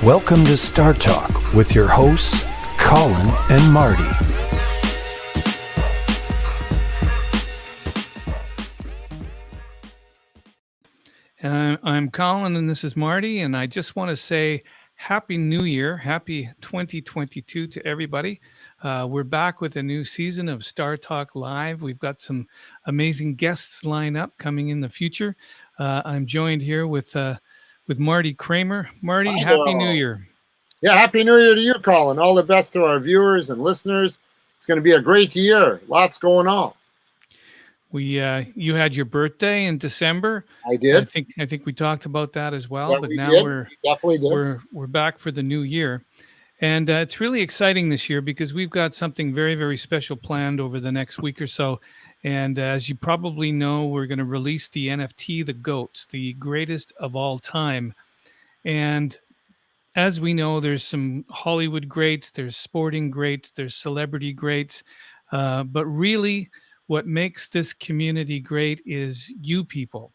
Welcome to Startalk with your hosts, Colin and Marty. I'm Colin and this is Marty, and I just want to say Happy New Year, Happy 2022 to everybody. We're back with a new season of Startalk Live. We've got some amazing guests lined up coming in the future. I'm joined here with Marty Kramer. Marty, Happy New Year. Yeah, Happy New Year to you, Colin. All the best to our viewers and listeners. It's going to be a great year. Lots going on. You had your birthday in December. I did. I think we talked about that as well. Yeah, but we now did. we're We definitely did. we're back for the new year, and it's really exciting this year because we've got something very, very special planned over the next week or so. And as you probably know, we're going to release the NFT, the Goats, the greatest of all time. And as we know, there's some Hollywood greats, there's sporting greats, there's celebrity greats, but really, what makes this community great is you people.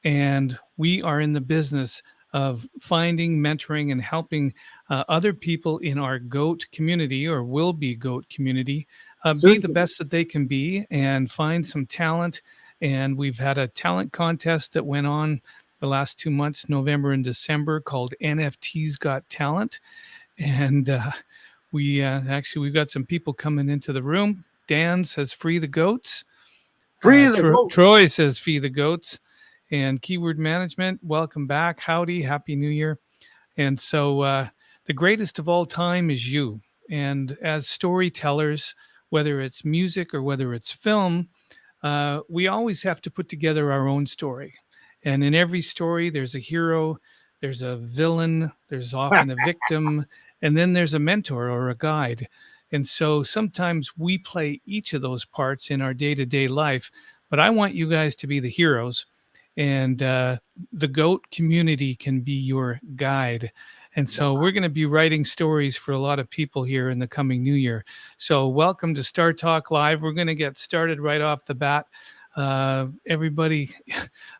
And we are in the business of finding, mentoring, and helping other people in our GOAT community, or will be GOAT community, be the best that they can be and find some talent. And we've had a talent contest that went on the last 2 months, November and December, called NFT's Got Talent. And we've got some people coming into the room. Dan says, free the goats. Goats. Troy says, feed the goats. And Keyword Management, welcome back. Howdy, Happy New Year. And so the greatest of all time is you. And as storytellers, whether it's music or whether it's film, we always have to put together our own story. And in every story, there's a hero, there's a villain, there's often a victim, and then there's a mentor or a guide. And so sometimes we play each of those parts in our day-to-day life, but I want you guys to be the heroes, and the GOAT community can be your guide. And so we're going to be writing stories for a lot of people here in the coming new year. So welcome to Startalk Live. We're going to get started right off the bat. Everybody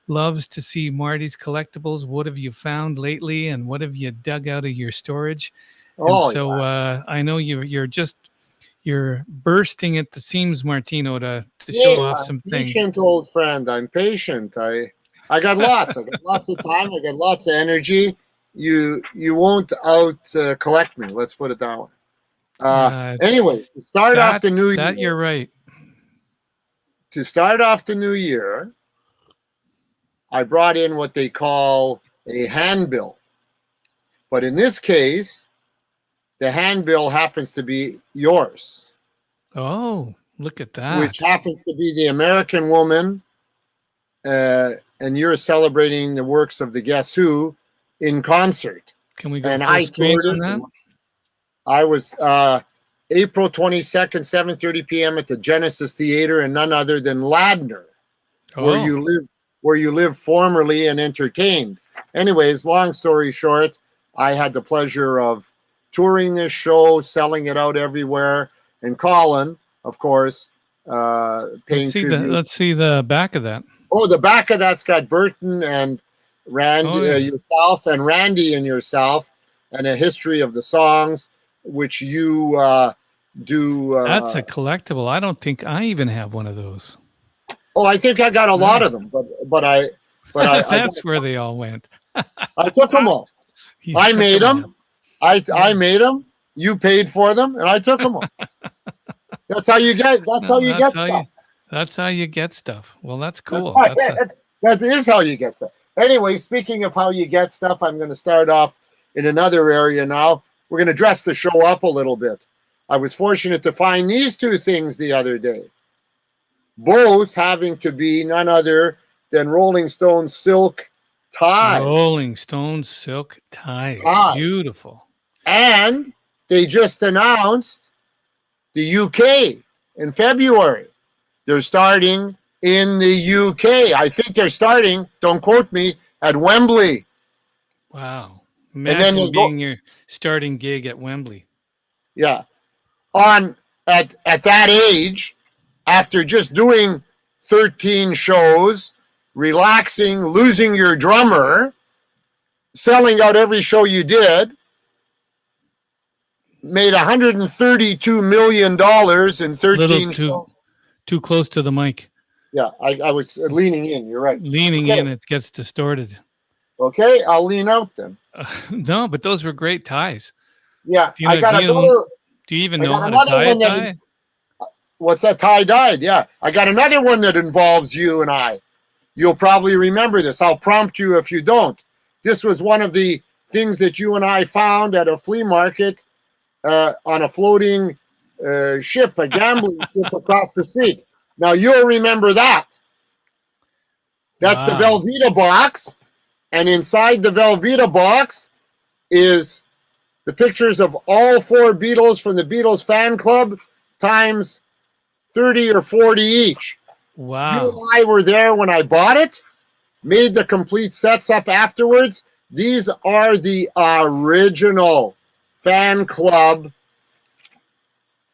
loves to see Marty's collectibles. What have you found lately, and what have you dug out of your storage? And so I know you're bursting at the seams, Martino, to show off some things. Patient old friend. I'm patient. I got lots. I got lots of time. I got lots of energy. You won't collect me. Let's put it that way. Anyway, to start off the new year. You're right. To start off the new year, I brought in what they call a handbill. But in this case, the handbill happens to be yours. Oh, look at that. Which happens to be the American woman. And you're celebrating the works of the Guess Who in concert. Can we go full screen on that? I was April 22nd, 7:30 p.m. at the Genesis Theater, and none other than Ladner, where you lived formerly and entertained. Anyways, long story short, I had the pleasure of touring this show, selling it out everywhere, and Colin, of course, paying tribute. Let's see the back of that. Oh, the back of that's got Burton and Randy, yourself, and Randy and yourself, and a history of the songs, which you do. That's a collectible. I don't think I even have one of those. Oh, I think I got a lot of them, but I that's where they all went. I took them all. I made them. I made them. You paid for them, and I took them all. That's how you get. Stuff. That's how you get stuff. Well, that's cool. That is how you get stuff. Anyway, speaking of how you get stuff, I'm going to start off in another area now. We're going to dress the show up a little bit. I was fortunate to find these two things the other day, both having to be none other than Rolling Stone silk ties. Rolling Stone silk ties. Beautiful. And they just announced the UK in February. They're starting in the UK. I think they're starting, don't quote me, at Wembley. Wow. Imagine being your starting gig at Wembley. Yeah. At that age, after just doing 13 shows, relaxing, losing your drummer, selling out every show you did, made $132 million in 13 Little too close to the mic. Yeah, I was leaning in. You're right. Leaning in, it gets distorted. Okay, I'll lean out then. No, but those were great ties. Yeah, Do you even know how to tie a tie? What's that? Tie-dyed, yeah. I got another one that involves you and I. You'll probably remember this. I'll prompt you if you don't. This was one of the things that you and I found at a flea market on a floating ship, a gambling ship across the street. Now, you'll remember that. That's the Velveeta box. And inside the Velveeta box is the pictures of all 4 Beatles from the Beatles fan club times 30 or 40 each. Wow. You and I were there when I bought it, made the complete sets up afterwards. These are the original fan club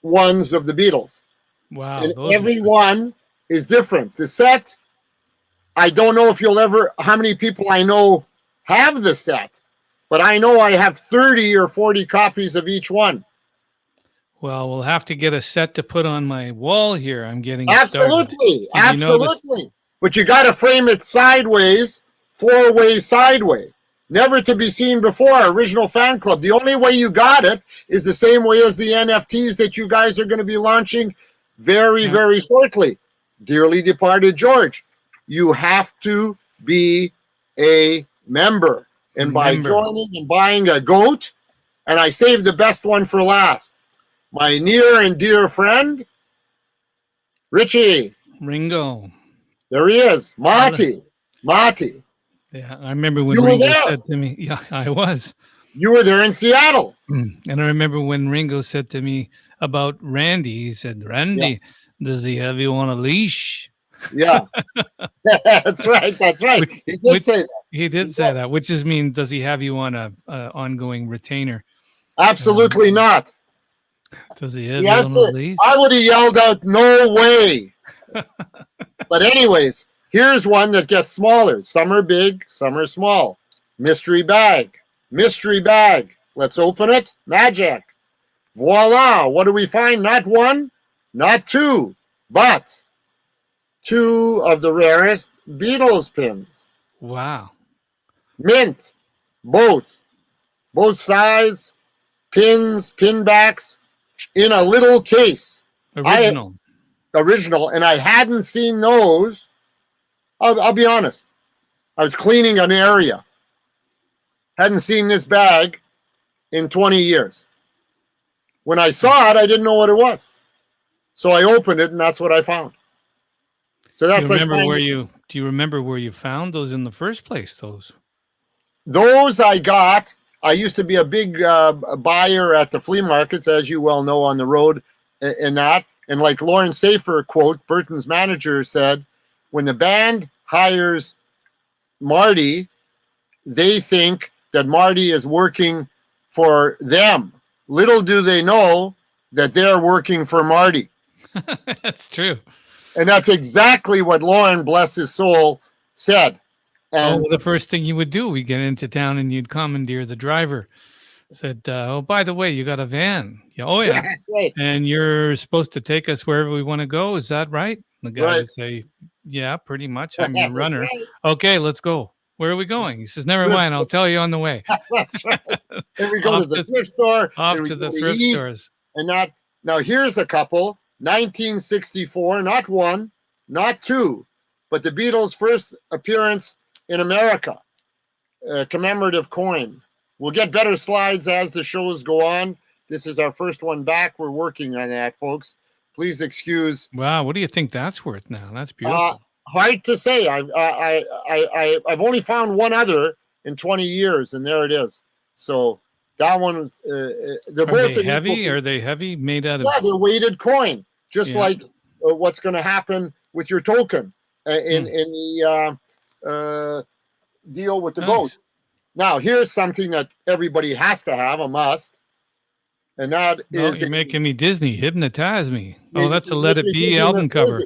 ones of the Beatles. Wow. And every one is different. The set, I don't know if how many people I know have the set, but I know I have 30 or 40 copies of each one. Well, we'll have to get a set to put on my wall here. I'm getting absolutely. But you got to frame it sideways, 4-way sideway. Never to be seen before. Original fan club. The only way you got it is the same way as the NFTs that you guys are going to be launching very, very shortly. Dearly departed George, you have to be a member. And by joining and buying a goat, and I saved the best one for last. My near and dear friend, Richie. Ringo. There he is. Marty. Yeah, I remember when Ringo said to me, yeah, I was. You were there in Seattle. And I remember when Ringo said to me about Randy, he said, Randy, does he have you on a leash? Yeah. That's right. He did say that. He did say that, which is mean, does he have you on a ongoing retainer? Absolutely not. Does he have you on a leash? I would have yelled out, no way. But anyways, here's one that gets smaller. Some are big, some are small. Mystery bag. Let's open it. Magic. Voila. What do we find? Not 1, not 2, but 2 of the rarest Beatles pins. Wow. Mint. Both size, pins, pin backs in a little case. Original. And I hadn't seen those. I'll be honest. I was cleaning an area. Hadn't seen this bag in 20 years. When I saw it, I didn't know what it was. So I opened it, and that's what I found. So that's do you remember where you found those in the first place? Those I got. I used to be a big buyer at the flea markets, as you well know, on the road and that. And like Lauren Safer quote, Burton's manager said, when the band hires Marty, they think that Marty is working for them. Little do they know that they're working for Marty. That's true. And that's exactly what Lauren, bless his soul, said. And the first thing you would do, we'd get into town and you'd commandeer the driver. Said, by the way, you got a van. Yeah, oh, yeah. That's right. And you're supposed to take us wherever we want to go. Is that right? The guy would say, yeah, pretty much. I'm your runner. Right. Okay, let's go. Where are we going? He says, never mind. I'll tell you on the way. That's right. Then we go to the thrift store. Off to the thrift stores. And now here's a couple. 1964, not 1, not 2, but the Beatles' first appearance in America. A commemorative coin. We'll get better slides as the shows go on. This is our first one back. We're working on that, folks. Please excuse. Wow, what do you think that's worth now? That's beautiful. Hard to say. I've only found one other in 20 years, and there it is. So that one, they're both heavy. Are they heavy? Made out of? Yeah, they're weighted coin, just like what's going to happen with your token in the deal with the goats. Now, here's something that everybody has to have, a must. And that is... You're making me Disney. Hypnotize me. Oh, that's a Let It Be album cover.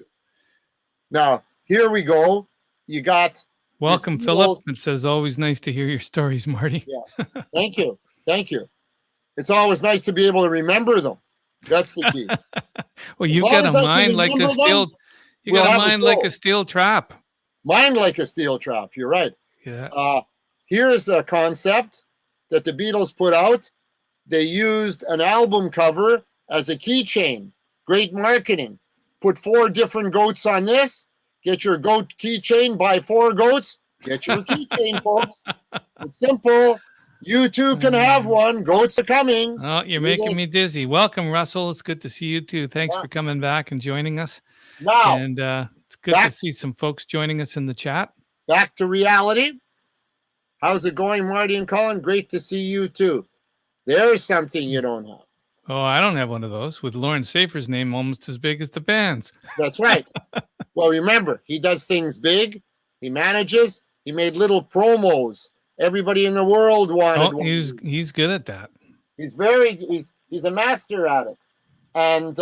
Now, here we go. You got... Welcome, Philip. It says, always nice to hear your stories, Marty. Yeah. Thank you. It's always nice to be able to remember them. That's the key. Well, you got a mind like a steel. You got a mind like a steel trap. Mind like a steel trap. You're right. Yeah. Here's a concept that the Beatles put out. They used an album cover as a keychain. Great marketing. Put 4 different goats on this. Get your goat keychain. Buy 4 goats. Get your keychain, folks. It's simple. You too can have one. Goats are coming. Oh, you're making me dizzy. Welcome, Russell. It's good to see you too. Thanks for coming back and joining us. Now, and it's good to see some folks joining us in the chat. Back to reality. How's it going, Marty and Colin? Great to see you too. There's something you don't have. Oh, I don't have one of those with Lauren Safer's name almost as big as the band's. That's right. Well, remember, he does things big. He manages. He made little promos. Everybody in the world wanted one. He's good at that. He's a master at it. And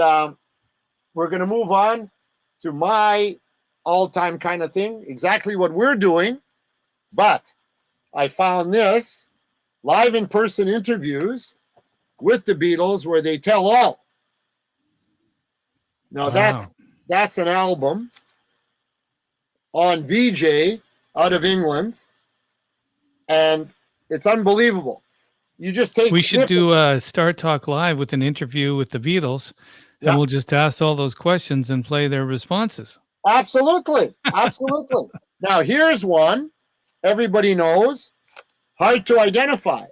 we're going to move on to my all-time kind of thing, exactly what we're doing. But I found this live in-person interviews with the Beatles where they tell all. Now, that's an album on VJ out of England. And it's unbelievable. You just take. We should do a Startalk Live with an interview with the Beatles, and we'll just ask all those questions and play their responses. Absolutely, absolutely. Now here's one everybody knows. Hard to identify.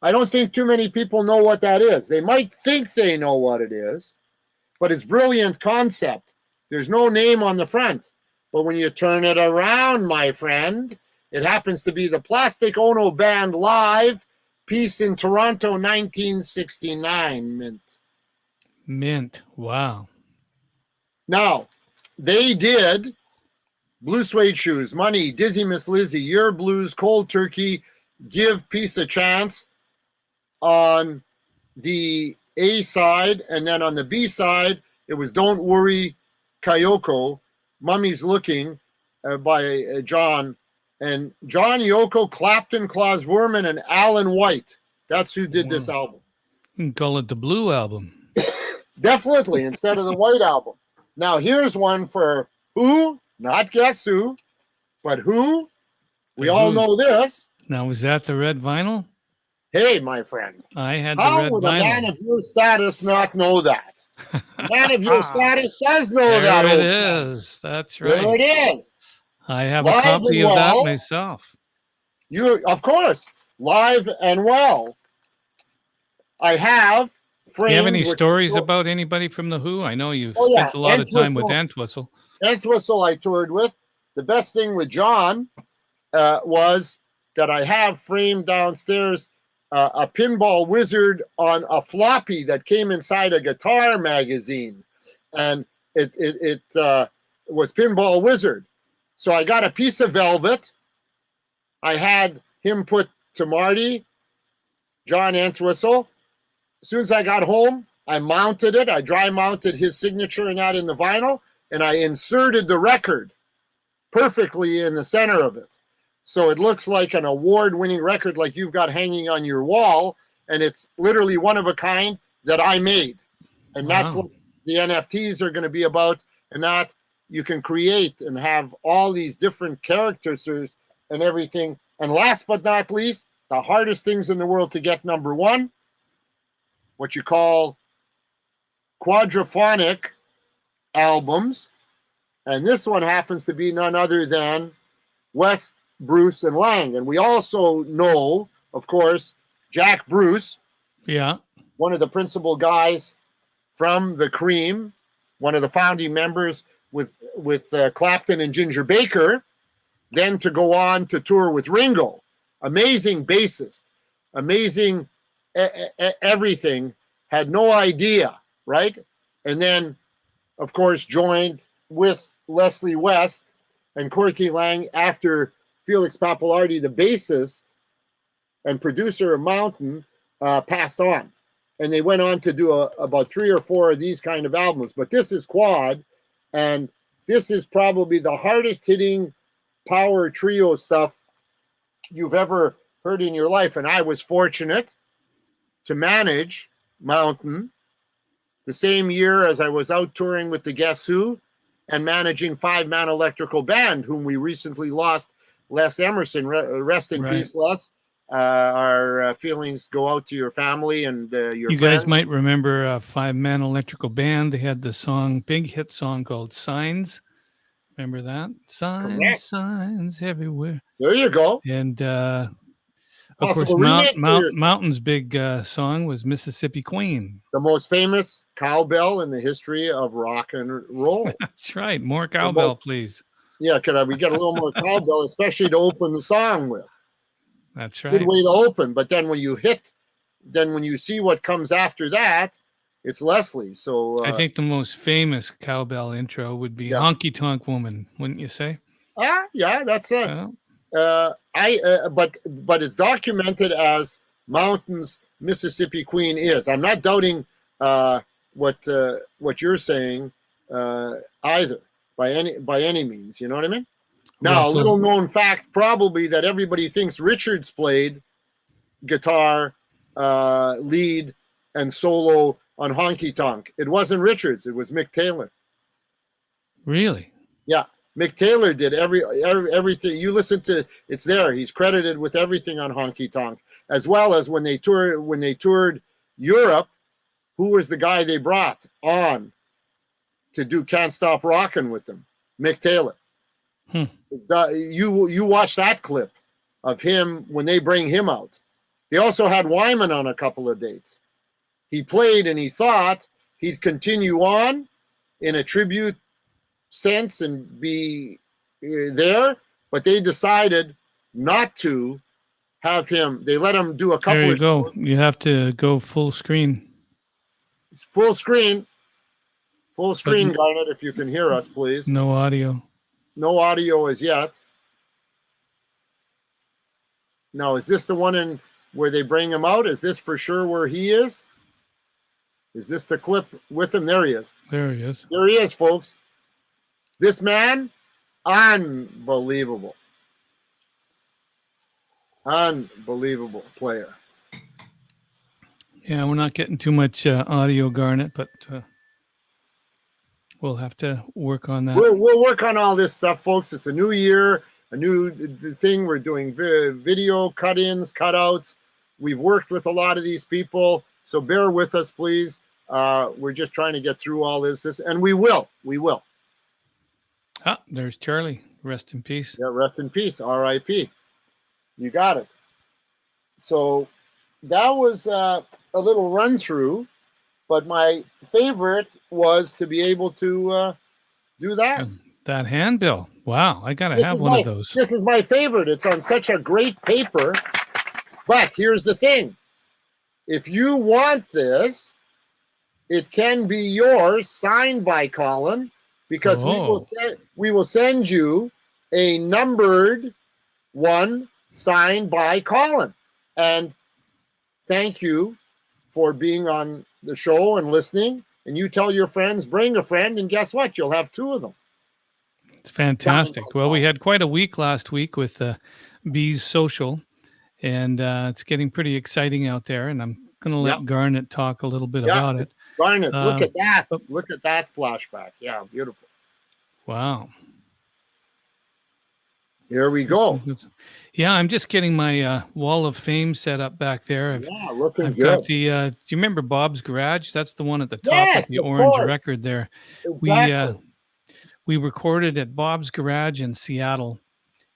I don't think too many people know what that is. They might think they know what it is, but it's brilliant concept. There's no name on the front, but when you turn it around, my friend. It happens to be the Plastic Ono Band live piece in Toronto, 1969, mint. Mint, wow. Now, they did Blue Suede Shoes, Money, Dizzy Miss Lizzie, Your Blues, Cold Turkey, Give Peace a Chance on the A side, and then on the B side, it was Don't Worry, Kayoko, Mummy's Looking by John. And John, Yoko, Clapton, Klaus Voormann, and Alan White. That's who did this album. You can call it the Blue Album. Definitely, instead of the White Album. Now, here's one for who? Not Guess Who, but who? We all know this. Now, was that the red vinyl? Hey, my friend. I had the How red would vinyl. a man of your status not know that? A man of your status does know there that. It is. That's right. There it is. I have a copy of that myself. You, of course, live and well. I have framed. Do you have any stories about anybody from the Who? I know you've spent a lot of time with Entwistle. Entwistle I toured with. The best thing with John was that I have framed downstairs a pinball wizard on a floppy that came inside a guitar magazine, and it was Pinball Wizard. So I got a piece of velvet. I had him put to Marty, John Entwistle. As soon as I got home, I mounted it. I dry mounted his signature and that in the vinyl, and I inserted the record perfectly in the center of it. So it looks like an award-winning record like you've got hanging on your wall, and it's literally one of a kind that I made. And that's what the NFTs are going to be about, and that you can create and have all these different characters and everything. And last but not least, the hardest things in the world to get, number one, what you call quadraphonic albums. And this one happens to be none other than West, Bruce, and Lang. And we also know, of course, Jack Bruce. Yeah. One of the principal guys from the Cream, one of the founding members with Clapton and Ginger Baker, then to go on to tour with Ringo. Amazing bassist, amazing everything, had no idea, right? And then, of course, joined with Leslie West and Corky Lang after Felix Pappalardi, the bassist and producer of Mountain, passed on. And they went on to do about 3 or 4 of these kind of albums. But this is Quad, and this is probably the hardest hitting power trio stuff you've ever heard in your life. And I was fortunate to manage Mountain the same year as I was out touring with the Guess Who and managing Five Man Electrical Band, whom we recently lost, Les Emerson. Rest in peace, Les. Our feelings go out to your family and your You friends. guys might remember Five Man Electrical Band. They had the song, big hit song called Signs. Remember that? Signs, Correct. signs everywhere. There you go. And of course, Possible remake for your- Mountain's big song was Mississippi Queen. the most famous cowbell in the history of rock and roll. That's right. More cowbell, please. Yeah, we get a little more cowbell, especially to open the song with. That's right. Good way to open. But then when you see what comes after that, it's Leslie. So I think the most famous cowbell intro would be Honky Tonk Woman, wouldn't you say? Yeah, that's it. But it's documented as Mountain's Mississippi Queen is. I'm not doubting what you're saying either by any means. You know what I mean? Now, a little known fact probably that everybody thinks Richards played guitar, lead, and solo on Honky Tonk. It wasn't Richards. It was Mick Taylor. Really? Yeah. Mick Taylor did everything. You listen to it's there. He's credited with everything on Honky Tonk, as well as when they toured Europe. Who was the guy they brought on to do "Can't Stop Rockin'" with them? Mick Taylor. You watch that clip of him when they bring him out. They also had Wyman on a couple of dates. He played and he thought he'd continue on in a tribute sense and be there, but they decided not to have him. They let him do a couple there you of go. shows. You have to go full screen. Full screen, Garnet, if you can hear us, please. No audio. No audio as yet. Now, is this the one in where they bring him out? Is this for sure where he is? Is this the clip with him? There he is. There he is. There he is, folks. This man, unbelievable. Unbelievable player. Yeah, we're not getting too much audio, Garnet, but we'll have to work on that. We'll work on all this stuff, folks. It's a new year, a new thing. We're doing video cut-ins, cutouts. We've worked with a lot of these people, so bear with us, please. We're just trying to get through all this, and we will. Ah, there's Charlie. Rest in peace. Yeah, rest in peace. R.I.P. You got it. So that was a little run through, but my favorite was to be able to do that. That handbill. Wow, I gotta have one of those. This is my favorite. It's on such a great paper. But here's the thing. If you want this, it can be yours, signed by Colin, because we will send you a numbered one signed by Colin. And thank you for being on the show and listening. And you tell your friends, bring a friend, and guess what? You'll have two of them. It's fantastic. Well, we had quite a week last week with Bees Social, and it's getting pretty exciting out there. And I'm going to let Garnet talk a little bit about it. Garnet, look at that. Look at that flashback. Yeah, beautiful. Wow. Here we go. Yeah, I'm just getting my wall of fame set up back there. I've looking good. got the, do you remember Bob's Garage? That's the one at the top Yes, of the of orange course. record there. Exactly. We recorded at Bob's Garage in Seattle.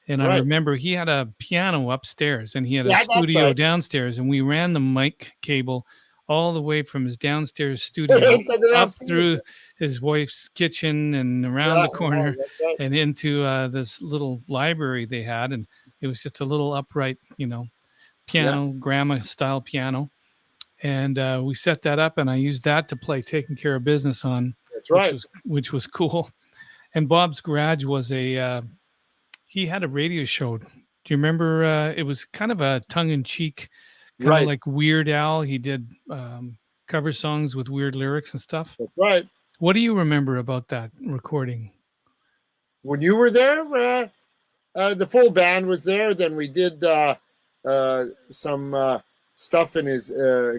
And I remember he had a piano upstairs and he had a studio downstairs, and we ran the mic cable all the way from his downstairs studio up through his wife's kitchen and around the corner and into this little library they had. And it was just a little upright, piano, grandma style piano. And we set that up, and I used that to play Taking Care of Business on. That's right. Which was cool. And Bob's Garage was he had a radio show. Do you remember? It was kind of a tongue-in-cheek, kind of like Weird Al. He did cover songs with weird lyrics and stuff. That's right. What do you remember about that recording? When you were there, the full band was there. Then we did some stuff in his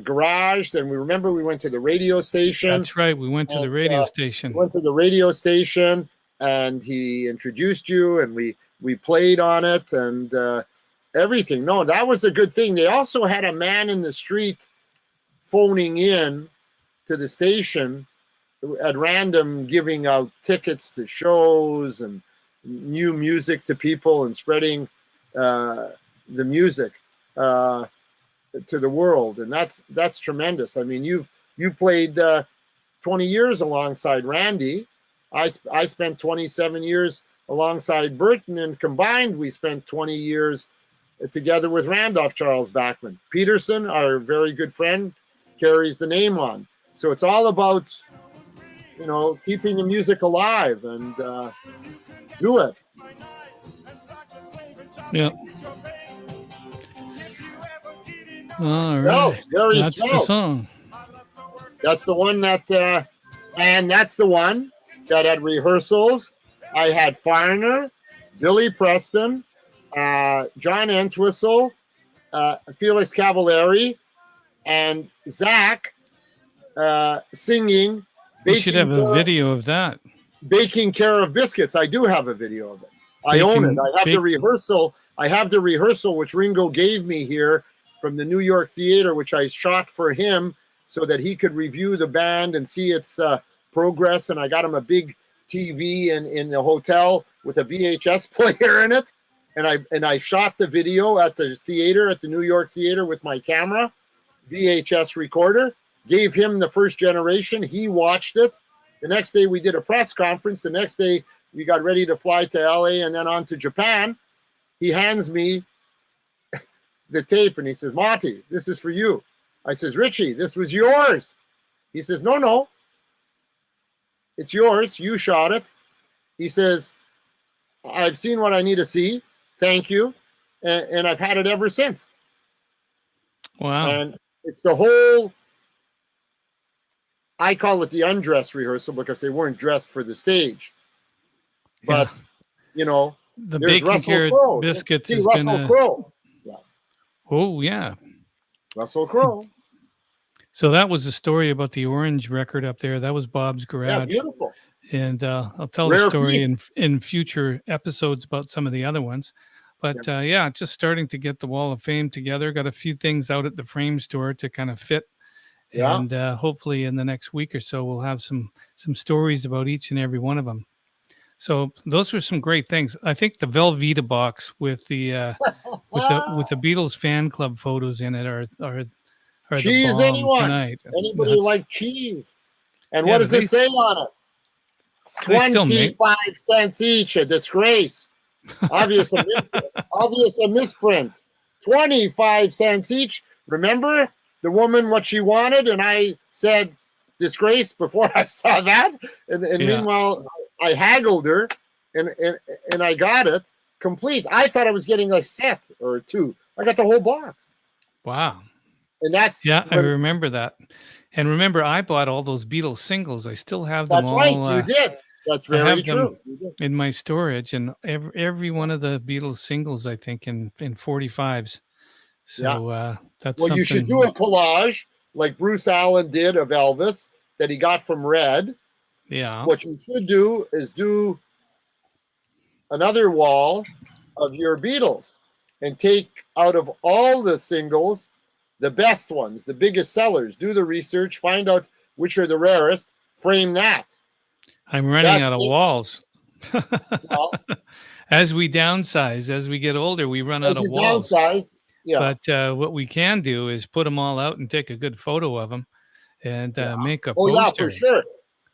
garage. And we went to the radio station. That's right. We went to the radio station. We went to the radio station, and he introduced you, and we played on it and everything. No, that was a good thing. They also had a man in the street phoning in to the station at random, giving out tickets to shows and new music to people and spreading the music to the world. And that's tremendous. I mean, you played 20 years alongside Randy. I spent 27 years alongside Burton, and combined we spent 20 years together with Randolph Charles Bachman. Peterson, our very good friend, carries the name on. So it's all about, keeping the music alive and do it. Yeah. All right. Well, that's the song. That's the one that, and that's the one that at rehearsals, I had Farner, Billy Preston, John Entwistle, Felix Cavallari, and Zach singing. We should have a video of that. Baking Care of Biscuits. I do have a video of it. I own it. I have the rehearsal. I have the rehearsal which Ringo gave me here from the New York Theater, which I shot for him so that he could review the band and see its progress. And I got him a big TV in the hotel with a VHS player in it. And I shot the video at the theater, at the New York Theater, with my camera, VHS recorder, gave him the first generation. He watched it. The next day we did a press conference. The next day we got ready to fly to LA and then on to Japan. He hands me the tape and he says, "Marty, this is for you." I says, "Richie, this was yours." He says, No, it's yours. You shot it. He says, "I've seen what I need to see. Thank you." And I've had it ever since. Wow. And it's the whole, I call it the undress rehearsal because they weren't dressed for the stage. But, the there's Baking Care Biscuits has been Russell Crowe. Yeah. Oh, yeah. Russell Crowe. So that was the story about the orange record up there. That was Bob's garage. Yeah, beautiful. And I'll tell the story in future episodes about some of the other ones. But just starting to get the Wall of Fame together. Got a few things out at the frame store to kind of fit. Yeah. And hopefully in the next week or so, we'll have some stories about each and every one of them. So those were some great things. I think the Velveeta box with the with the Beatles fan club photos in it are cheese. The anyone? Tonight. Anybody like cheese? And what does it say on it? 25 cents each. A disgrace. Obvious a misprint. 25 cents each. Remember the woman what she wanted, and I said disgrace before I saw that. And meanwhile, I haggled her, and I got it complete. I thought I was getting a set or two. I got the whole box. Wow. And that's I remember that. And remember, I bought all those Beatles singles. I still have them all. That's right, you did. That's very true. In my storage, and every one of the Beatles singles, I think, in 45s. So that's something. You should do a collage like Bruce Allen did of Elvis that he got from Red. Yeah. What you should do is do another wall of your Beatles and take out of all the singles the best ones, the biggest sellers. Do the research, find out which are the rarest, frame that. I'm running out of walls. Well, as we downsize, as we get older, we run out of walls. Downsize, yeah. But what we can do is put them all out and take a good photo of them and make a poster. Oh, yeah, for sure.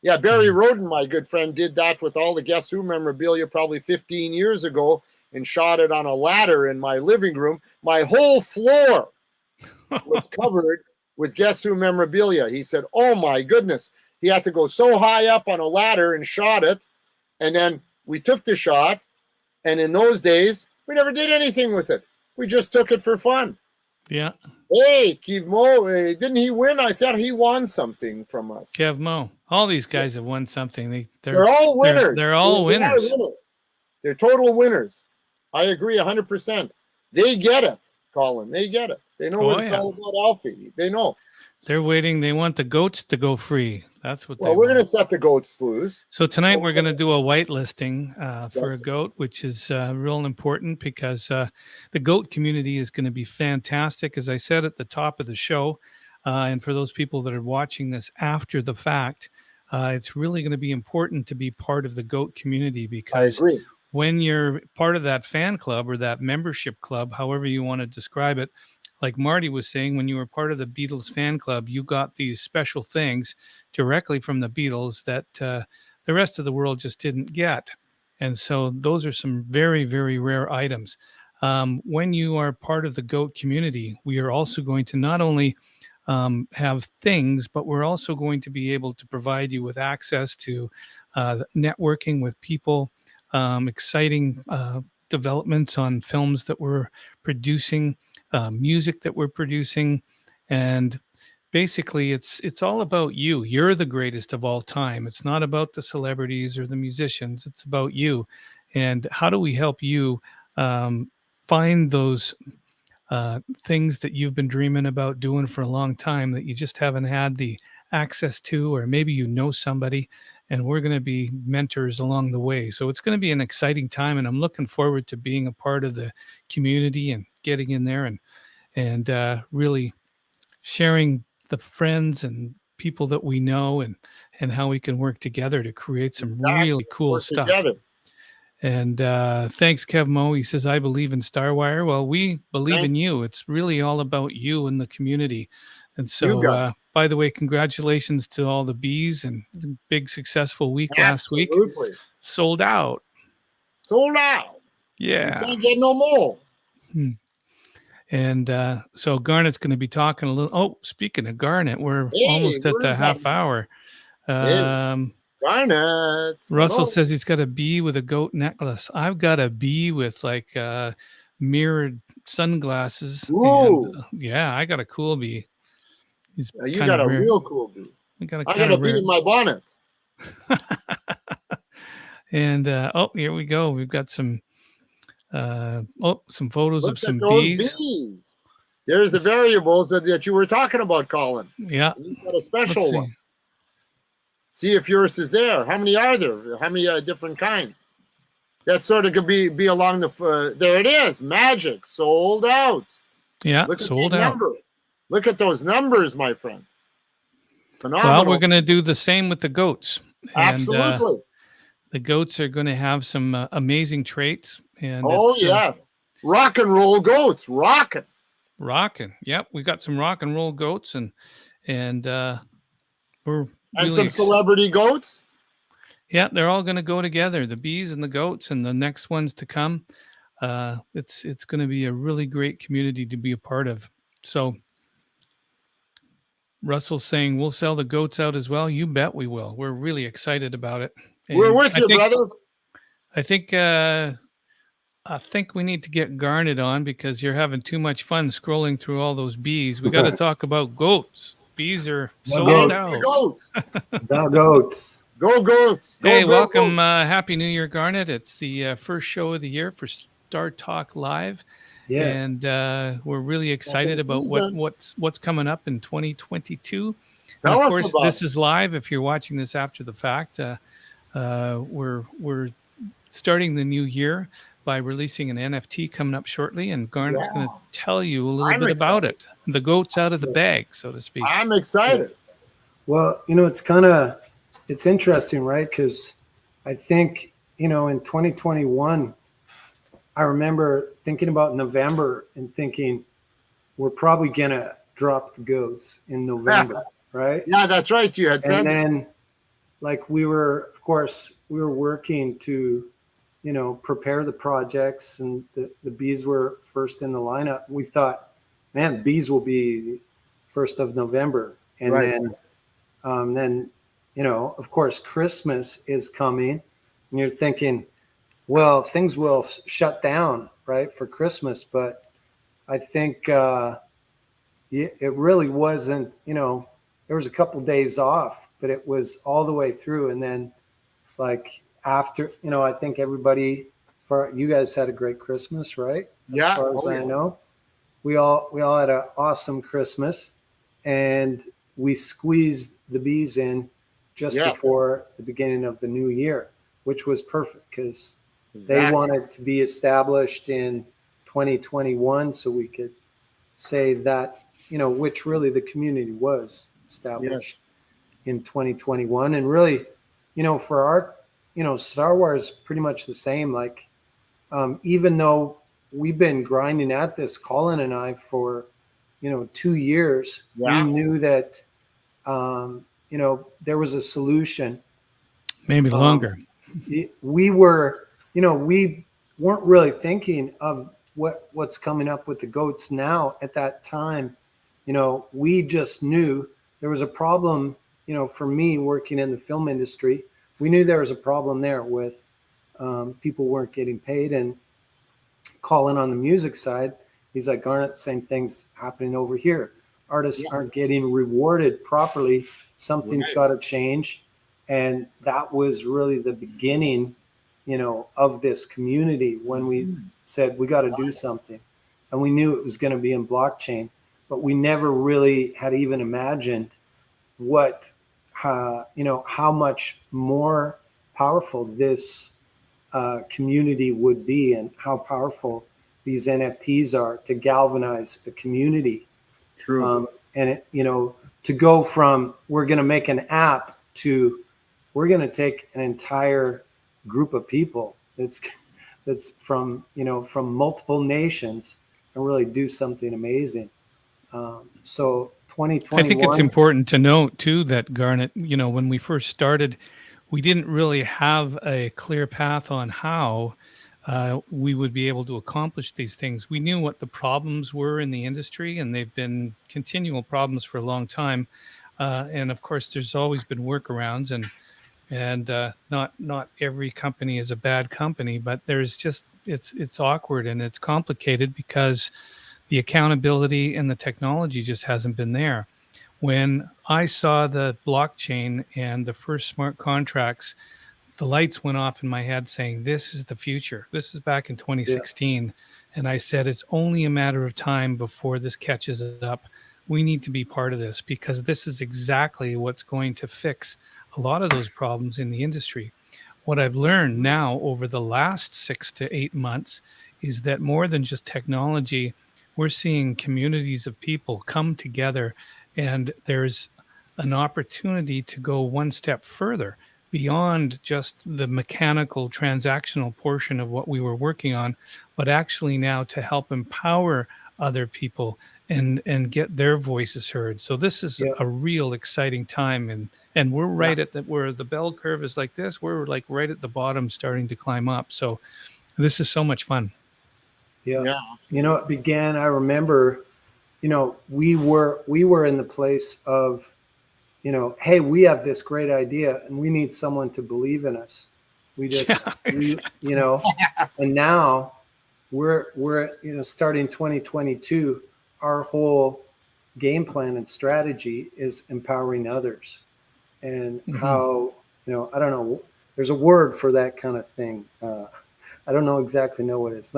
Yeah, Barry Roden, my good friend, did that with all the Guess Who memorabilia probably 15 years ago and shot it on a ladder in my living room. My whole floor was covered with Guess Who memorabilia. He said, "Oh, my goodness." He had to go so high up on a ladder and shot it. And then we took the shot. And in those days, we never did anything with it. We just took it for fun. Yeah. Hey, Kev Mo, didn't he win? I thought he won something from us. Kev Mo. All these guys have won something. They're all winners. They're all winners. They're total winners. I agree 100%. They get it, Colin. They get it. They know what it's all about, Alfie. They know. They're waiting. They want the goats to go free. That's what they we're want. going to set the goats loose. So tonight we're going to do a whitelisting for a goat, which is real important because the goat community is going to be fantastic. As I said at the top of the show, and for those people that are watching this after the fact, it's really going to be important to be part of the goat community because when you're part of that fan club or that membership club, however you want to describe it, like Marty was saying, when you were part of the Beatles fan club, you got these special things directly from the Beatles that the rest of the world just didn't get. And so those are some very, very rare items. When you are part of the GOAT community, we are also going to not only have things, but we're also going to be able to provide you with access to networking with people, exciting developments on films that we're producing, music that we're producing, and basically it's all about you. You're the greatest of all time. It's not about the celebrities or the musicians. It's about you. And how do we help you find those things that you've been dreaming about doing for a long time that you just haven't had the access to, or maybe you know somebody, and we're going to be mentors along the way. So it's going to be an exciting time, and I'm looking forward to being a part of the community and getting in there and really sharing the friends and people that we know and how we can work together to create some really cool stuff. Together. And thanks, Kev Mo. He says, I believe in Starwire. Well, we believe in you. It's really all about you and the community. And so, by the way, congratulations to all the bees and the big successful week last week. Sold out. Sold out. Yeah. You can't get no more. And so Garnet's going to be talking a little. Oh, speaking of Garnet, we're almost at the half hour. Garnet. Russell says he's got a bee with a goat necklace. I've got a bee with like mirrored sunglasses. Ooh. And, yeah, I got a cool bee. He's you got a real cool bee. I got a bee in my bonnet. And here we go. We've got some some photos of some bees. There's the variables that you were talking about, Colin. Yeah. You've got a special one. See if yours is there. How many are there? How many different kinds? That sort of could be along the. There it is. Magic sold out. Yeah, sold out. Look at those numbers, my friend. Phenomenal. Well, we're going to do the same with the goats. Absolutely. And, the goats are going to have some amazing traits. And yes. Rock and roll goats. Rocking. Yep. We got some rock and roll goats and we're and some celebrity goats. Yeah, they're all going to go together. The bees and the goats and the next ones to come. It's going to be a really great community to be a part of. So Russell's saying we'll sell the goats out as well. You bet we will. We're really excited about it. And we're with you, brother. I think we need to get Garnet on because you're having too much fun scrolling through all those bees. We got to talk about goats. Bees are sold out. The goats. Go goats. Hey, welcome. Happy New Year, Garnet. It's the first show of the year for Startalk Live. Yeah. And we're really excited about what's coming up in 2022. And of course, this is live. If you're watching this after the fact, we're starting the new year by releasing an NFT coming up shortly, and Garnet's going to tell you a little bit about it. The goat's out of the bag, so to speak. I'm excited. Well, it's interesting, right? Because I think, in 2021, I remember thinking about November and thinking we're probably going to drop the goats in November, right? Yeah, that's right. You had said. And then, we were working to, prepare the projects, and the bees were first in the lineup. We thought, man, bees will be 1st of November. And then, of course, Christmas is coming, and you're thinking, well, things will shut down, right, for Christmas. But I think it really wasn't, there was a couple days off, but it was all the way through. And then after, I think everybody, you guys had a great Christmas, right? Yeah. As far as I know, we all had an awesome Christmas, and we squeezed the bees in just before the beginning of the new year, which was perfect because they wanted to be established in 2021, so we could say that, which really the community was established in 2021. And really, for our, Starwire is pretty much the same. Like, even though we've been grinding at this, Colin and I, for 2 years, we knew that there was a solution. Maybe longer. We were, we weren't really thinking of what's coming up with the goats now. At that time, we just knew there was a problem. For me, working in the film industry, we knew there was a problem there with people weren't getting paid. And Colin on the music side, he's like, Garnet, same thing's happening over here. Artists aren't getting rewarded properly. Something's got to change. And that was really the beginning, of this community when we said we got to do something. And we knew it was going to be in blockchain, but we never really had even imagined how much more powerful this community would be, and how powerful these NFTs are to galvanize the community. True. And to go from we're going to make an app to we're going to take an entire group of people that's from multiple nations and really do something amazing. So 2021. I think it's important to note too that, Garnet, when we first started, we didn't really have a clear path on how we would be able to accomplish these things. We knew what the problems were in the industry, and they've been continual problems for a long time. And of course, there's always been workarounds, and not every company is a bad company, but there's just it's awkward and it's complicated because the accountability and the technology just hasn't been there. When I saw the blockchain and the first smart contracts, the lights went off in my head saying, this is the future. This is back in 2016. Yeah. And I said, it's only a matter of time before this catches up. We need to be part of this because this is exactly what's going to fix a lot of those problems in the industry. What I've learned now over the last 6 to 8 months is that more than just technology, we're seeing communities of people come together, and there's an opportunity to go one step further beyond just the mechanical transactional portion of what we were working on, but actually now to help empower other people and get their voices heard. So this is a real exciting time, and we're right at where the bell curve is like this. We're like right at the bottom, starting to climb up. So this is so much fun. Yeah. It began, I remember, we were in the place of, hey, we have this great idea and we need someone to believe in us. We just, and now we're starting 2022, our whole game plan and strategy is empowering others. And how, I don't know, there's a word for that kind of thing. I don't know exactly what it is.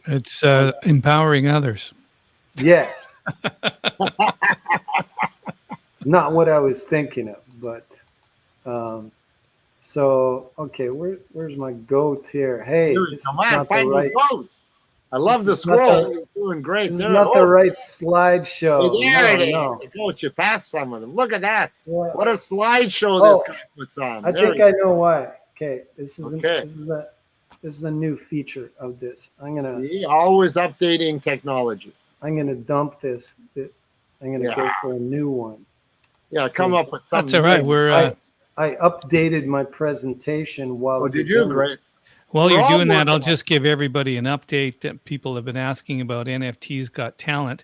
It's empowering others. Yes. It's not what I was thinking of, but so okay, where's my goat here? Hey, this is not the right. I love the scroll. You're doing great. This is not the right slideshow. There it is. The goats, you passed some of them. Look at that. What a slideshow this guy puts on. I think I know why. Okay, this is a new feature of this. I'm gonna always updating technology. I'm gonna dump this. I'm gonna go for a new one. Yeah, come up with something. That's all right. I updated my presentation while. Oh, did you? Great. While you're doing that, I'll just give everybody an update that people have been asking about. NFT's Got Talent,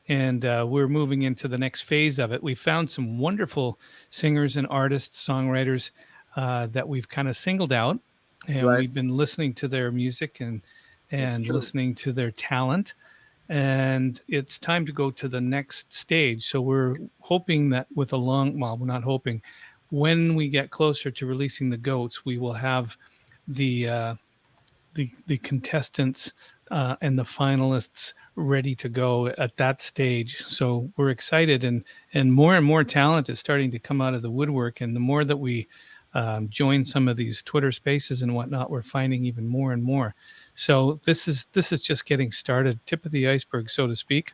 and we're moving into the next phase of it. We found some wonderful singers and artists, songwriters that we've kind of singled out, and we've been listening to their music and listening to their talent. And it's time to go to the next stage. So we're hoping that with we're not hoping, when we get closer to releasing the goats, we will have the contestants and the finalists ready to go at that stage. So we're excited, and more talent is starting to come out of the woodwork. And the more that we join some of these Twitter spaces and whatnot, we're finding even more and more. So this is just getting started, tip of the iceberg, so to speak.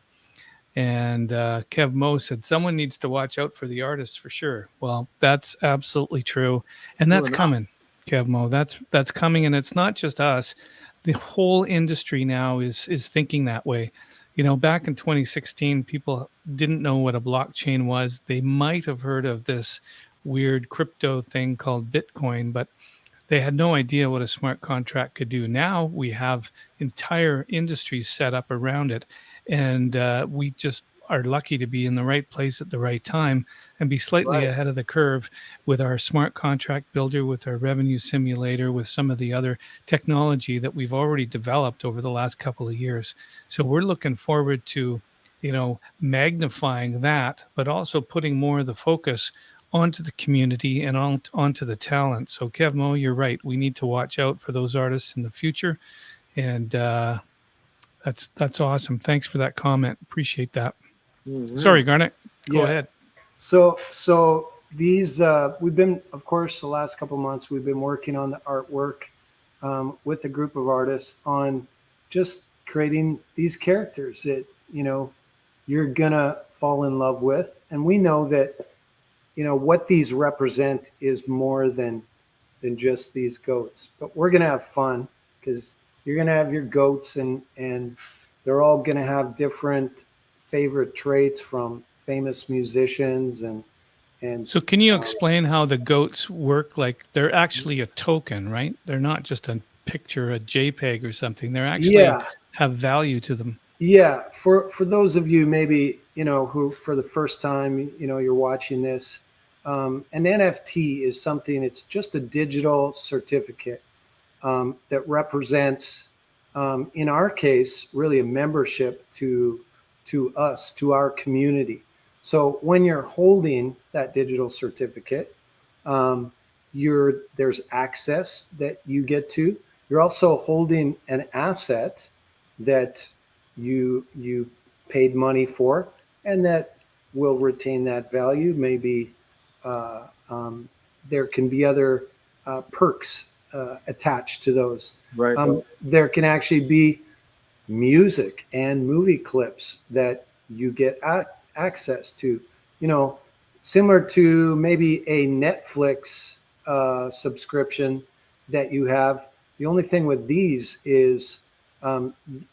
And Kev Mo said someone needs to watch out for the artists for sure. Well, that's absolutely true, and that's coming, Kev Mo. That's coming, and it's not just us. The whole industry now is thinking that way. You know, back in 2016, people didn't know what a blockchain was. They might have heard of this weird crypto thing called Bitcoin, but they had no idea what a smart contract could do. Now we have entire industries set up around it, and we just are lucky to be in the right place at the right time and be slightly ahead of the curve with our smart contract builder, with our revenue simulator, with some of the other technology that we've already developed over the last couple of years. So we're looking forward to, you know, magnifying that, but also putting more of the focus onto the community and onto the talent. So Kev Mo, you're right. We need to watch out for those artists in the future. And that's awesome. Thanks for that comment. Appreciate that. Mm-hmm. Sorry, Garnet. Go ahead. So these we've been, of course, the last couple of months we've been working on the artwork with a group of artists on just creating these characters that, you know, you're gonna fall in love with. And we know that, you know, what these represent is more than just these goats. But we're gonna have fun because you're gonna have your goats, and they're all gonna have different favorite traits from famous musicians and so can you explain how the goats work? Like, they're actually a token, right? They're not just a picture, a JPEG or something. They're actually have value to them. Yeah, for those of you maybe, you know, who for the first time, you know, you're watching this, an NFT is something, it's just a digital certificate that represents, in our case, really a membership to us, to our community. So when you're holding that digital certificate, there's access that you get to. You're also holding an asset that you paid money for, and that will retain that value. Maybe there can be other perks attached to those. Right. There can actually be music and movie clips that you get access to, you know, similar to maybe a Netflix subscription that you have. The only thing with these is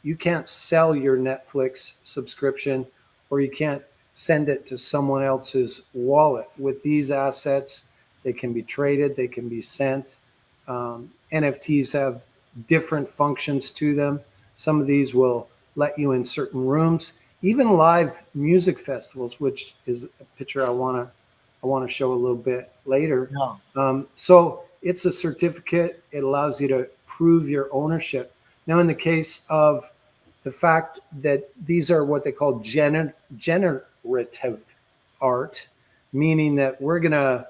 you can't sell your Netflix subscription, or you can't send it to someone else's wallet. With these assets, they can be traded, they can be sent. NFTs have different functions to them. Some of these will let you in certain rooms, even live music festivals, which is a picture I want to show a little bit later. Yeah. So it's a certificate. It allows you to prove your ownership. Now, in the case of the fact that these are what they call generative art, meaning that we're going to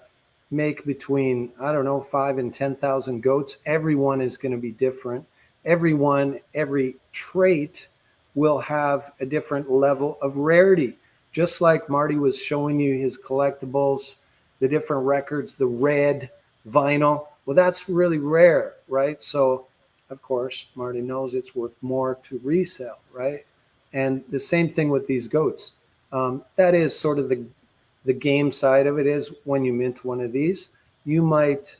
make between, 5 and 10,000 goats. Everyone is going to be different. Every trait will have a different level of rarity. Just like Marty was showing you his collectibles, the different records, the red vinyl. Well, that's really rare, right? So, of course, Marty knows it's worth more to resell, right? And the same thing with these goats. That is sort of the game side of it, is when you mint one of these, you might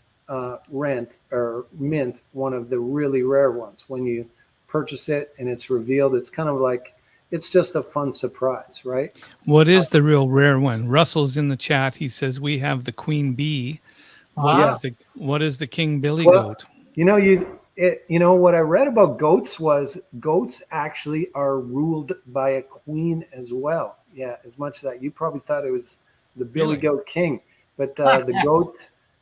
rent or mint one of the really rare ones. When you purchase it and it's revealed, it's kind of like, it's just a fun surprise, right? What is the real rare one? Russell's in the chat. He says we have the Queen Bee. What is the King Billy goat? You know, what I read about goats was goats actually are ruled by a queen as well. Yeah, as much as that you probably thought it was the Billy Goat King, but the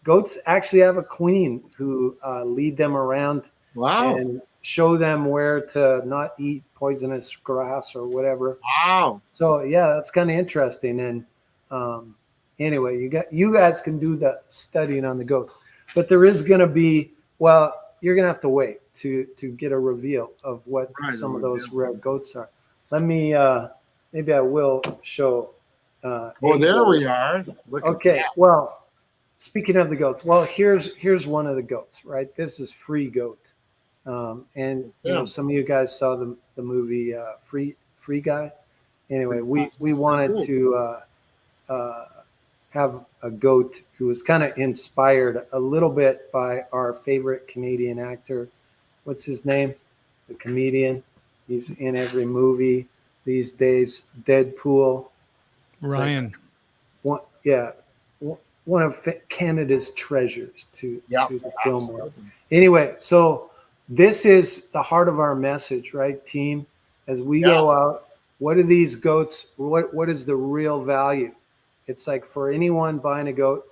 goats actually have a queen who lead them around. Wow. And show them where to not eat poisonous grass or whatever. Wow. So yeah, that's kind of interesting. And anyway, you guys can do the studying on the goats, but there is going to be, you're going to have to wait to get a reveal of what some of those rare goats are. let me, maybe I will show. Oh, there we are. Look at Okay, that. well, speaking of the goats, well, here's one of the goats, right? This is Free Goat, and you know, some of you guys saw the movie Free Guy. Anyway, we wanted to have a goat who was kind of inspired a little bit by our favorite Canadian actor. What's his name? The comedian. He's in every movie these days. Deadpool. Ryan. One, yeah, one of Canada's treasures to the film world. Anyway, so this is the heart of our message, right, team? As we go out, what are these goats? What is the real value? It's like for anyone buying a goat,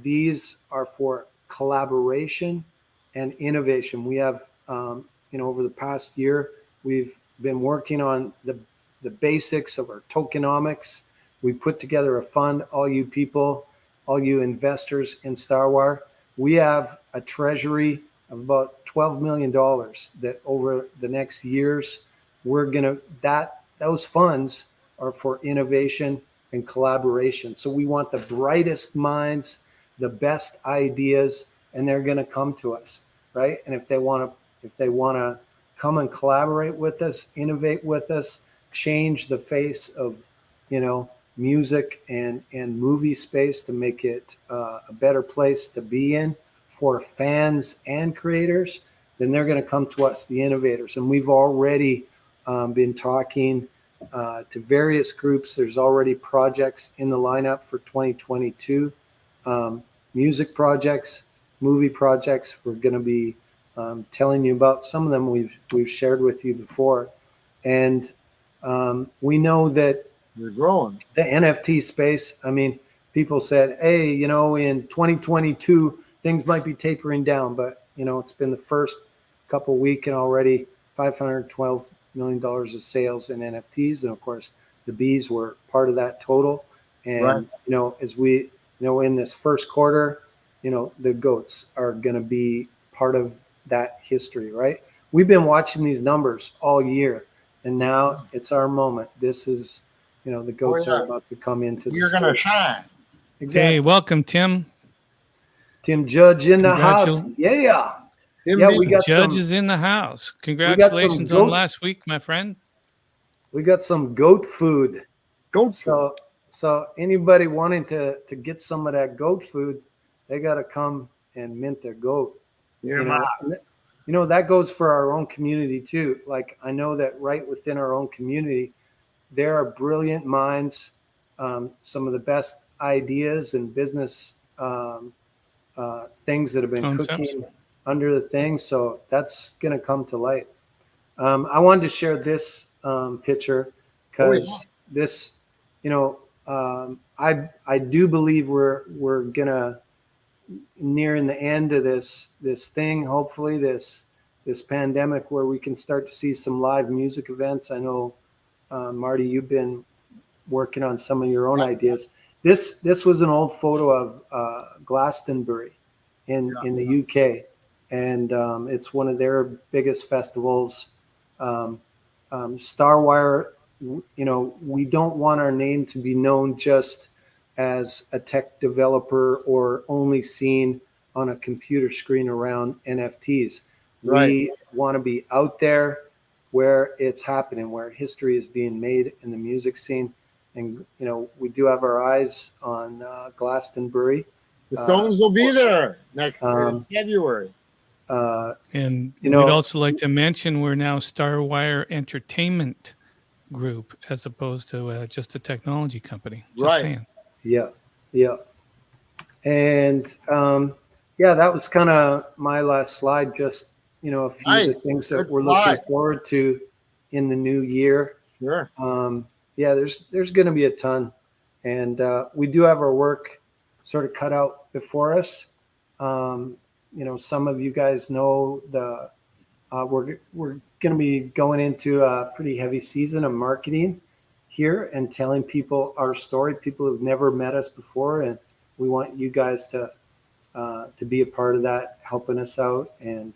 these are for collaboration and innovation. We have, over the past year, we've been working on the basics of our tokenomics. We put together a fund, all you people, all you investors in Starwire. We have a treasury of about $12 million that over the next years, those funds are for innovation and collaboration. So we want the brightest minds, the best ideas, and they're going to come to us, right? And if they want to come and collaborate with us, innovate with us, change the face of, music and movie space to make it a better place to be in for fans and creators, then they're going to come to us, the innovators. And we've already been talking to various groups. There's already projects in the lineup for 2022, music projects, movie projects. We're going to be telling you about some of them we've shared with you before. And we know that you're growing the NFT space. I mean, people said, hey, in 2022, things might be tapering down, but it's been the first couple weeks and already $512 million of sales in NFTs. And of course, the bees were part of that total. And, as we in this first quarter, the goats are going to be part of that history, right? We've been watching these numbers all year, and now it's our moment. This is, the goats are about to come into the You're going to shine. Exactly. Hey, welcome, Tim. Tim Judge in the house. Yeah. We got Judge is in the house. Congratulations on last week, my friend. We got some goat food. So anybody wanting to get some of that goat food, they got to come and mint their goat. That goes for our own community too. Like, I know that right within our own community, there are brilliant minds, some of the best ideas and business things that have been cooking under the thing. So that's going to come to light. I wanted to share this picture because this, I do believe we're going to nearing the end of this thing. Hopefully this pandemic where we can start to see some live music events. I know, Marty, you've been working on some of your own ideas. This was an old photo of Glastonbury in the UK, and it's one of their biggest festivals. Starwire, we don't want our name to be known just as a tech developer or only seen on a computer screen around NFTs. Right. We want to be out there where it's happening, where history is being made in the music scene. And, we do have our eyes on Glastonbury. The Stones will be there next February. And we'd also like to mention we're now Starwire Entertainment Group as opposed to just a technology company. Just saying. Yeah. And that was kind of my last slide. Just a few of the things that we're looking forward to in the new year. Sure. There's going to be a ton, and we do have our work sort of cut out before us. Some of you guys know we're going to be going into a pretty heavy season of marketing here and telling people our story, people who've never met us before, and we want you guys to be a part of that, helping us out. And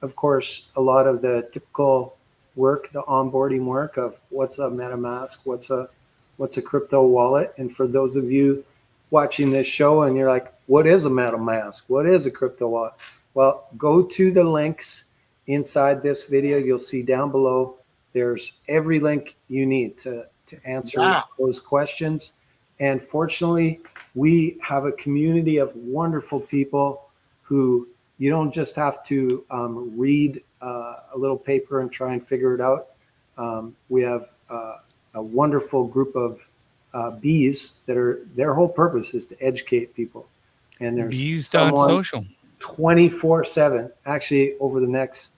of course, a lot of the typical work, the onboarding work of what's a MetaMask, what's a crypto wallet. And for those of you watching this show and you're like, what is a MetaMask? What is a crypto wallet? Well, go to the links inside this video. You'll see down below, there's every link you need to answer those questions. And fortunately, we have a community of wonderful people who you don't just have to read a little paper and try and figure it out. We have a wonderful group of bees that are, their whole purpose is to educate people. And there's bees.social 24/7. Actually, over the next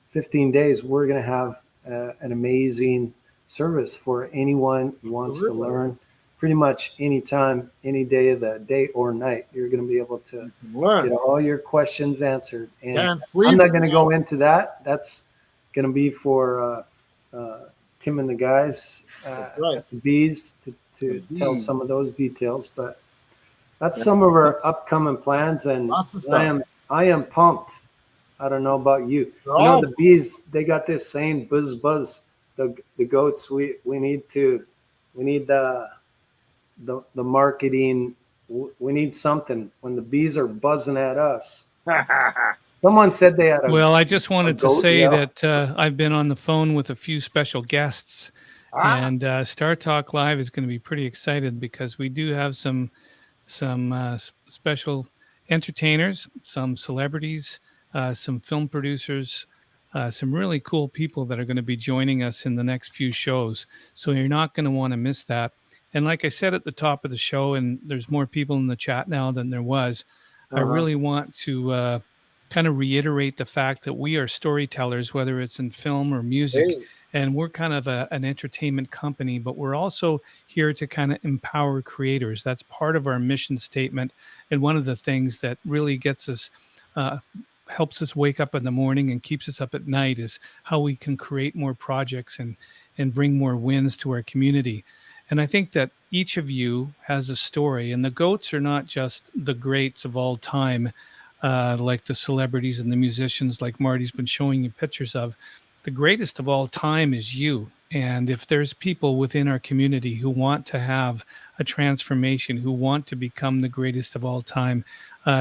15 days, we're going to have an amazing service for anyone who wants to learn. Pretty much anytime, any day of the day or night, you're going to be able to get all your questions answered. And I'm not going to go into that. That's going to be for Tim and the guys at the Bees to tell some of those details. But that's some of our upcoming plans, and I am pumped. I don't know about you. You know, the Bees, they got this saying, buzz buzz. The goats, we need the marketing. We need something when the bees are buzzing at us. Someone said they had well, I just wanted to say that I've been on the phone with a few special guests, and Startalk Live is going to be pretty excited because we do have some special entertainers, some celebrities, some film producers, some really cool people that are going to be joining us in the next few shows. So you're not going to want to miss that. And like I said at the top of the show, and there's more people in the chat now than there was, I really want to kind of reiterate the fact that we are storytellers, whether it's in film or music, and we're kind of an entertainment company, but we're also here to kind of empower creators. That's part of our mission statement. And one of the things that really gets us, helps us wake up in the morning and keeps us up at night is how we can create more projects and bring more wins to our community. And I think that each of you has a story, and the goats are not just the greats of all time, like the celebrities and the musicians like Marty's been showing you pictures of. The greatest of all time is you. And if there's people within our community who want to have a transformation, who want to become the greatest of all time,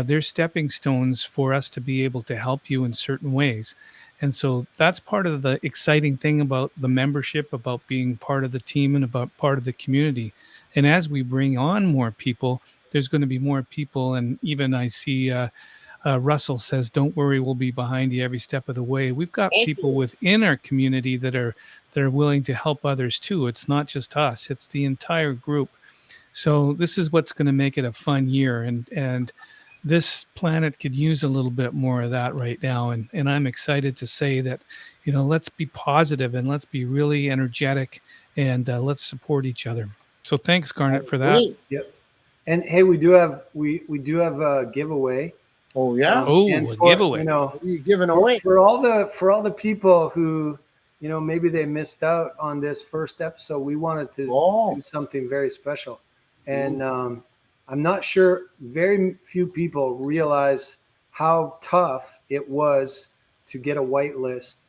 they're stepping stones for us to be able to help you in certain ways. And so that's part of the exciting thing about the membership, about being part of the team and about part of the community. And as we bring on more people, there's going to be more people. And even I see Russell says, don't worry, we'll be behind you every step of the way. We've got people within our community that are willing to help others too. It's not just us, it's the entire group. So this is what's going to make it a fun year. And this planet could use a little bit more of that right now. And I'm excited to say that, you know, let's be positive and let's be really energetic and let's support each other. So thanks, Garnet, for that. Yep. And hey, we do have a giveaway. Oh yeah. A giveaway. You know, what are you giving away? For all the people who, you know, maybe they missed out on this first episode, we wanted to do something very special. And I'm not sure, very few people realize how tough it was to get a whitelist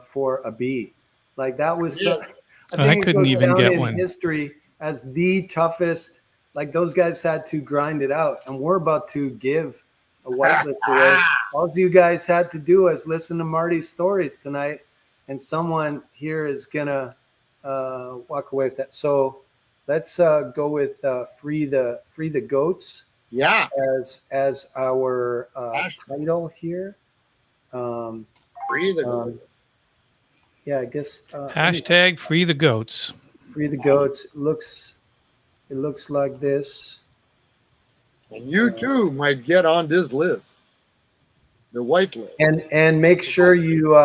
for a bee. Like that was, I couldn't even get one. History as the toughest. Like those guys had to grind it out, and we're about to give a whitelist away. All you guys had to do is listen to Marty's stories tonight, and someone here is gonna walk away with that. So let's go with free the goats. Yeah. As our title here. Free the goats. Yeah, I guess. Hashtag free the goats. Free the goats. It looks like this. And you too might get on this list, the white list. And make sure you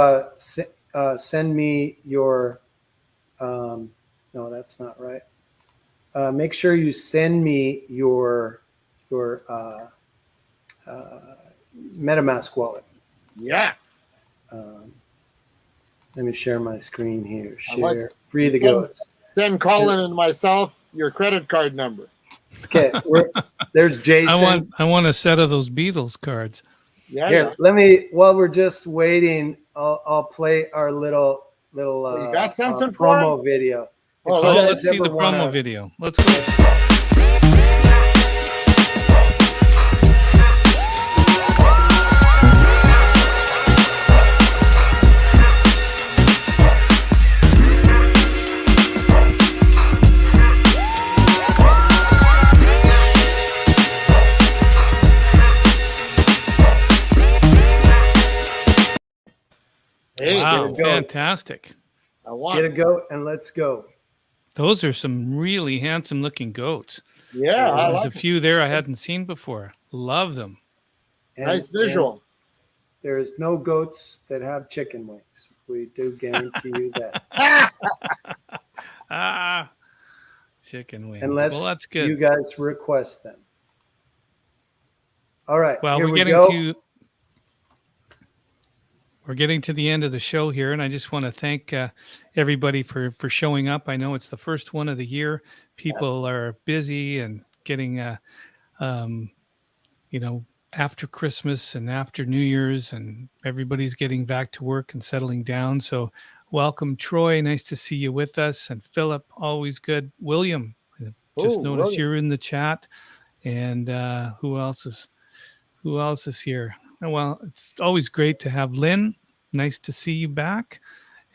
send me your. No, that's not right. Make sure you send me your MetaMask wallet. Yeah. Let me share my screen here. Share. Free the goats. Send Colin and myself your credit card number. Okay. There's Jason. I want a set of those Beatles cards. Yeah. Here, let me. While we're just waiting, I'll play our little You got something for promo video. Oh, let's see the promo video. Let's go. Hey, wow, fantastic. Get a goat and let's go. Those are some really handsome looking goats. Yeah, there's a few there I hadn't seen before. Love them. Nice visual. There's no goats that have chicken wings. We do guarantee you that. Chicken wings. Unless well, that's good. You guys request them. All right. Well, we're getting to the end of the show here, and I just want to thank everybody for showing up. I know it's the first one of the year. People are busy and getting, after Christmas and after New Year's, and everybody's getting back to work and settling down. So welcome, Troy. Nice to see you with us. And Philip, always good. William, just noticed you're in the chat. And who else is here? Well, it's always great to have Lynn. Nice to see you back.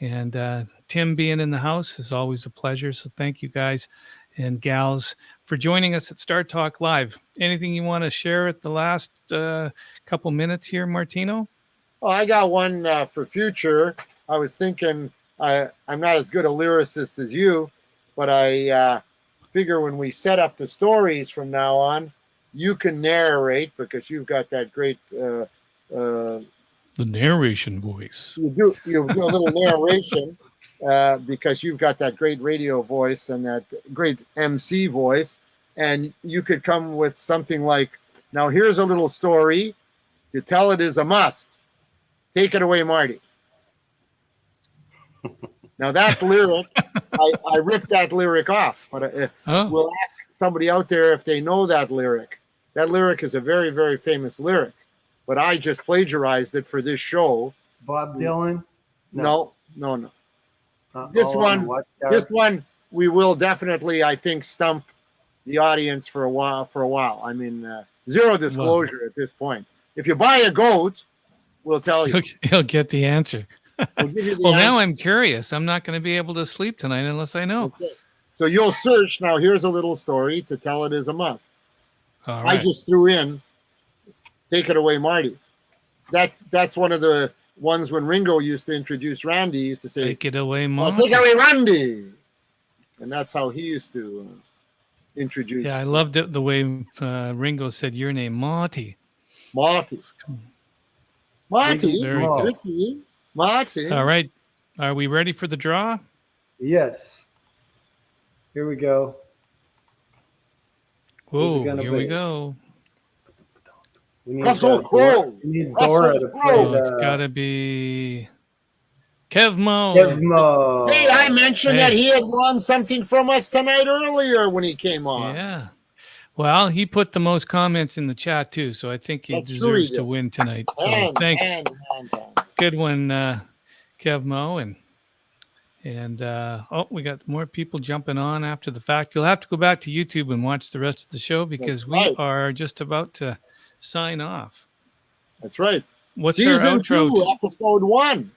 And Tim being in the house is always a pleasure. So thank you guys and gals for joining us at Startalk Live. Anything you want to share at the last couple minutes here, Martino? Oh, I got one for future. I was thinking I'm not as good a lyricist as you, but I figure when we set up the stories from now on, you can narrate because you've got that great the narration voice. You do a little narration because you've got that great radio voice and that great MC voice, and you could come with something like, "Now here's a little story. To tell it is a must. Take it away, Marty." Now that lyric, I ripped that lyric off, but we'll ask somebody out there if they know that lyric. That lyric is a very, very famous lyric, but I just plagiarized it for this show. Bob Dylan? No. This one, we will definitely, I think, stump the audience for a while. I mean, zero disclosure at this point. If you buy a goat, we'll tell you. He'll get the answer. We'll give you the well, answer. now I'm curious. I'm not going to be able to sleep tonight unless I know. Okay. So you'll search. Now here's a little story. To tell it is a must. All right. I just threw in, take it away, Marty. That's one of the ones when Ringo used to introduce Randy. He used to say, take it away, Marty. Take it away, Randy. And that's how he used to introduce. Yeah, I loved it the way Ringo said your name, Marty. Marty. Very good. Marty. All right. Are we ready for the draw? Yes. Here we go. Whoa, here we go. We need Dora to play it's got to be Kevmo. Hey, I mentioned that he had won something from us tonight earlier when he came on. Yeah. Well, he put the most comments in the chat too, so I think he deserves to win tonight. So thanks. Good one, Kevmo. And we got more people jumping on after the fact. You'll have to go back to YouTube and watch the rest of the show because we are just about to sign off. That's right. What's Season our outro? 2, episode 1.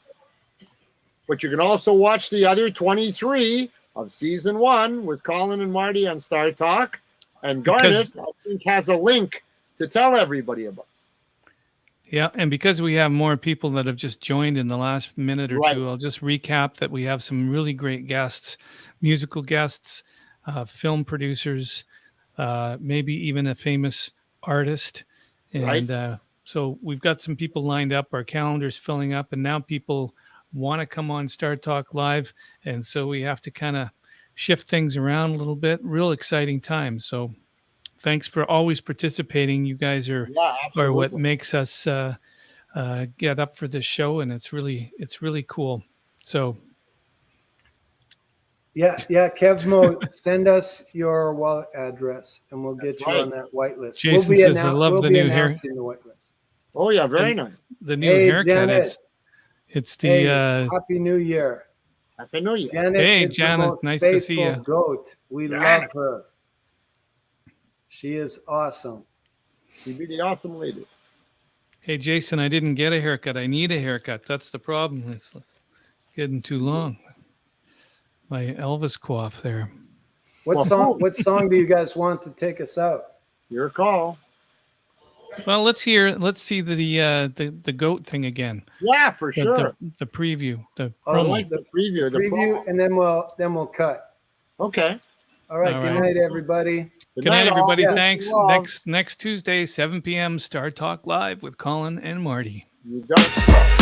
But you can also watch the other 23 of season 1 with Colin and Marty on Startalk. And Garnet, I think, has a link to tell everybody about. Yeah, and because we have more people that have just joined in the last minute or two, I'll just recap that we have some really great guests, musical guests, film producers, maybe even a famous artist. And so we've got some people lined up. Our calendar's filling up, and now people want to come on Startalk Live. And so we have to kind of shift things around a little bit. Real exciting time. So thanks for always participating. You guys are what makes us get up for this show, and it's really cool. So yeah, Kevmo, send us your wallet address, and we'll get you on that whitelist. Jason says, "I love the new hair." Oh yeah, very nice. The new haircut. It's the Happy New Year. Happy New Year. Janet Hey, is the Janet, most nice to see faithful you. goat. We Janet. love her. She is awesome. You be the awesome lady. Hey, Jason, I didn't get a haircut. I need a haircut. That's the problem. It's getting too long. My Elvis coif there. What song do you guys want to take us out? Your call. Well, let's see the goat thing again. Yeah, for sure. The preview, the I promo. like the preview. The Preview, promo. and then we'll cut. Okay. All right. All Good right. night, everybody. Good night, all. everybody. Yes, Thanks. love. Next Tuesday, 7 p.m. Startalk Live with Colin and Marty. You got it.